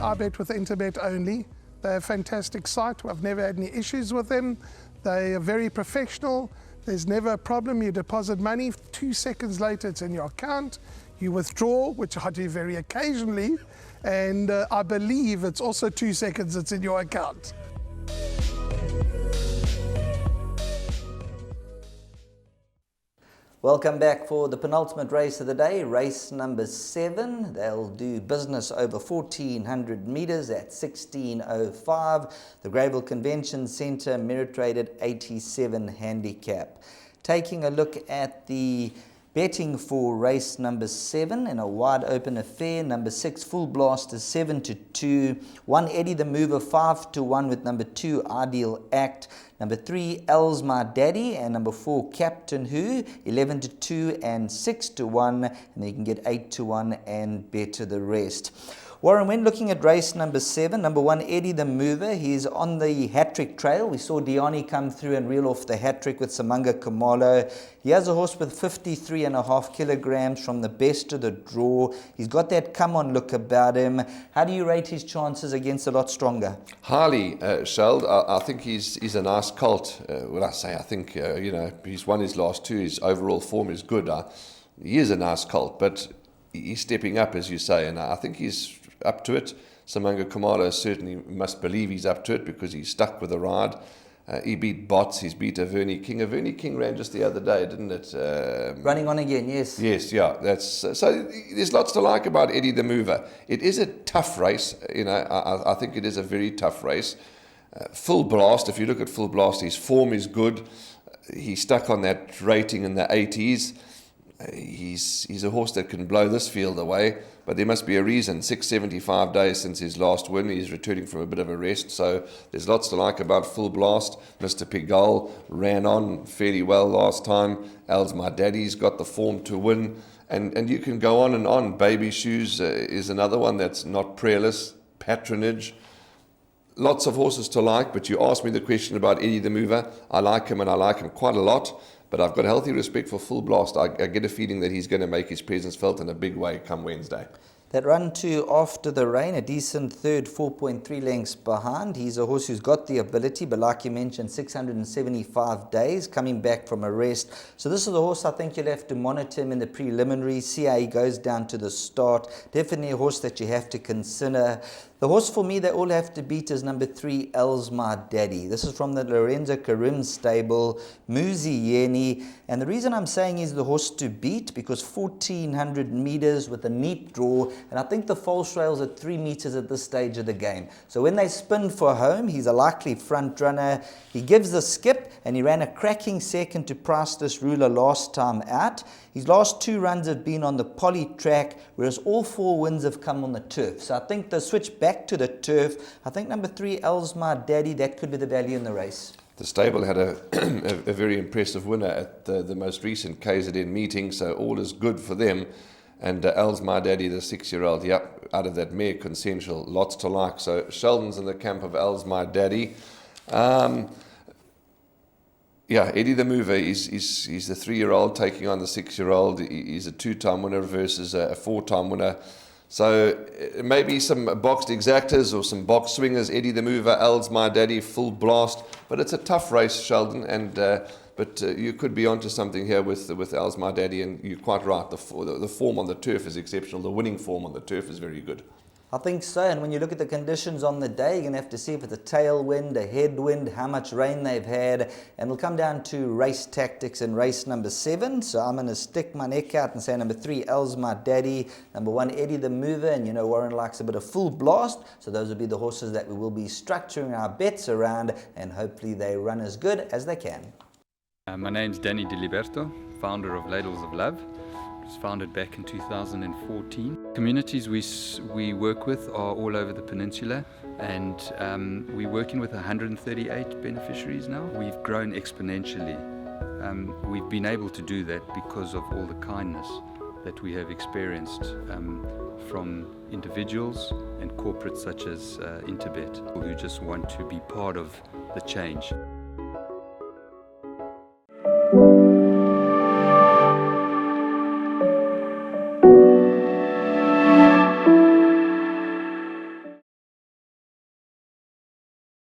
I bet with Interbet only. They're a fantastic site. I've never had any issues with them. They are very professional. There's never a problem. You deposit money, 2 seconds later it's in your account. You withdraw, which I do very occasionally, and I believe it's also 2 seconds it's in your account. Welcome back for the penultimate race of the day, race number 7. They'll do business over 1,400 metres at 16:05. The Greyville Convention Centre, merit rated 87 handicap. Taking a look at the betting for race number 7 in a wide open affair. Number 6, Full Blast, is 7-2. 1, Eddie the Mover, 5-1 with number 2, Ideal Act. Number 3, L's My Daddy, and number 4, Captain Who, 11-2 and 6-1, and then you can get 8-1 and better the rest. Warren, when looking at race number 7, number 1, Eddie the Mover, he's on the hat-trick trail. We saw Diani come through and reel off the hat-trick with Samanga Kamalo. He has a horse with 53.5 kilograms from the best of the draw. He's got that come-on look about him. How do you rate his chances against a lot stronger? Highly, Sheld. I think he's a nice colt. When I say I think, he's won his last 2. His overall form is good. He is a nice colt, but he's stepping up, as you say, and I think he's up to it. Samanga Kamalo certainly must believe he's up to it because he's stuck with the ride. He beat Bots, he's beat Averni King. Averni King ran just the other day, didn't it? Running on again, yes. Yes, yeah. That's so. There's lots to like about Eddie the Mover. It is a tough race. I think it is a very tough race. Full Blast. If you look at Full Blast, his form is good. He's stuck on that rating in the 80s. He's a horse that can blow this field away, but there must be a reason. 675 days since his last win. He's returning from a bit of a rest, so there's lots to like about Full Blast. Mr. Pigalle ran on fairly well last time. Al's My Daddy's got the form to win, and you can go on and on. Baby Shoes is another one that's not prayerless. Patronage. Lots of horses to like, but you asked me the question about Eddie the Mover. I like him, and I like him quite a lot. But I've got healthy respect for Full Blast. I get a feeling that he's going to make his presence felt in a big way come Wednesday. That run to After the Rain, a decent third, 4.3 lengths behind. He's a horse who's got the ability, but like you mentioned, 675 days coming back from a rest. So this is a horse I think you'll have to monitor him in the preliminaries, see how he goes down to the start. Definitely a horse that you have to consider. The horse for me they all have to beat is number 3, L's My Daddy. This is from the Lorenzo Karim stable, Muzi Yeni. And the reason I'm saying he's the horse to beat because 1,400 meters with a neat draw. And I think the false rail's at 3 meters at this stage of the game. So when they spin for home, he's a likely front runner. He gives the skip and he ran a cracking second to Priceless Ruler last time out. His last 2 runs have been on the poly track, whereas all 4 wins have come on the turf. So I think the switch back to the turf. I think number 3, L's My Daddy, that could be the value in the race. The stable had a very impressive winner at the most recent KZN meeting, so all is good for them. And L's My Daddy, the 6-year-old, yep, out of that mare Consensual, lots to like. So Sheldon's in the camp of L's My Daddy. Yeah, Eddie the Mover, he's the 3-year-old taking on the 6-year-old. He's a 2-time winner versus a 4-time winner. So maybe some boxed exactors or some box swingers. Eddie the Mover, L's My Daddy, Full Blast. But it's a tough race, Sheldon, and but you could be onto something here with L's My Daddy, and you're quite right. The form on the turf is exceptional. The winning form on the turf is very good. I think so, and when you look at the conditions on the day, you're going to have to see if it's a tailwind, a headwind, how much rain they've had, and it'll come down to race tactics in race number 7. So I'm going to stick my neck out and say number 3, L's My Daddy, number 1, Eddie the Mover, and you know Warren likes a bit of Full Blast, so those will be the horses that we will be structuring our bets around, and hopefully they run as good as they can. My name's Danny Diliberto, founder of Ladles of Love. It was founded back in 2014. Communities we work with are all over the peninsula, and we're working with 138 beneficiaries now. We've grown exponentially. We've been able to do that because of all the kindness that we have experienced from individuals and corporates such as Interbet, who just want to be part of the change.